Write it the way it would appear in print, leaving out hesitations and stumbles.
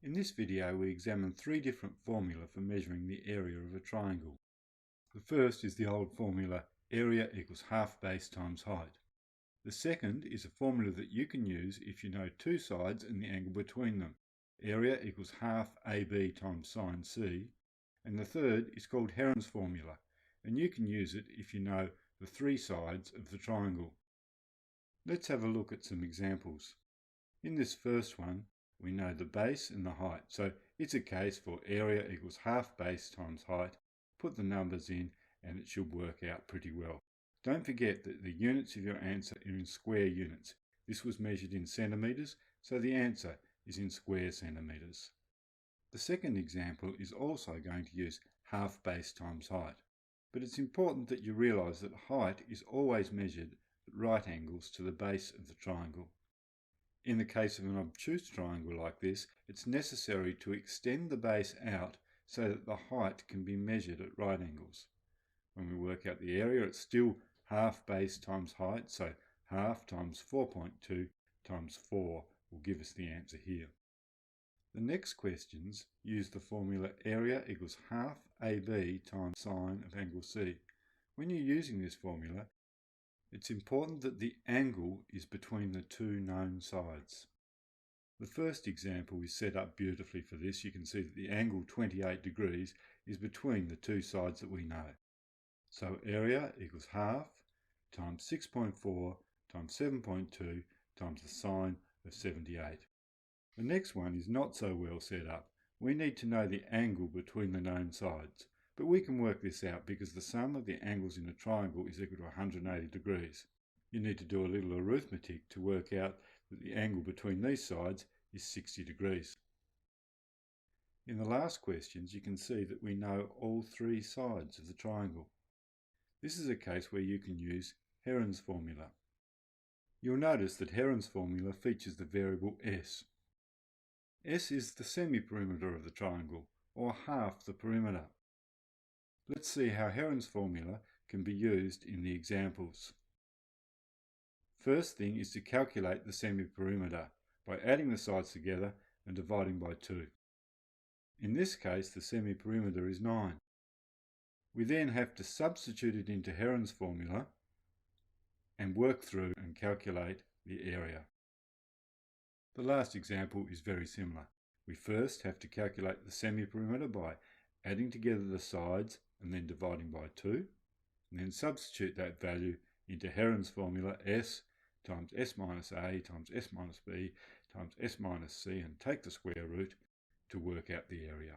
In this video we examine three different formulae for measuring the area of a triangle. The first is the old formula area equals half base times height. The second is a formula that you can use if you know two sides and the angle between them. Area equals half AB times sine C. And the third is called Heron's formula, and you can use it if you know the three sides of the triangle. Let's have a look at some examples. In this first one, we know the base and the height, so it's a case for area equals half base times height. Put the numbers in and it should work out pretty well. Don't forget that the units of your answer are in square units. This was measured in centimetres, so the answer is in square centimetres. The second example is also going to use half base times height, but it's important that you realise that height is always measured at right angles to the base of the triangle. In the case of an obtuse triangle like this, it's necessary to extend the base out so that the height can be measured at right angles. When we work out the area, it's still half base times height, so half times 4.2 times 4 will give us the answer here. The next questions use the formula area equals half AB times sine of angle C. When you're using this formula, it's important that the angle is between the two known sides. The first example is set up beautifully for this. You can see that the angle 28 degrees is between the two sides that we know. So area equals half times 6.4 times 7.2 times the sine of 78. The next one is not so well set up. We need to know the angle between the known sides. But we can work this out because the sum of the angles in a triangle is equal to 180 degrees. You need to do a little arithmetic to work out that the angle between these sides is 60 degrees. In the last questions you can see that we know all three sides of the triangle. This is a case where you can use Heron's formula. You'll notice that Heron's formula features the variable s. S is the semi-perimeter of the triangle, or half the perimeter. Let's see how Heron's formula can be used in the examples. First thing is to calculate the semi-perimeter by adding the sides together and dividing by 2. In this case, the semi-perimeter is 9. We then have to substitute it into Heron's formula and work through and calculate the area. The last example is very similar. We first have to calculate the semi-perimeter by adding together the sides and then dividing by 2, and then substitute that value into Heron's formula s times s minus a times s minus b times s minus c and take the square root to work out the area.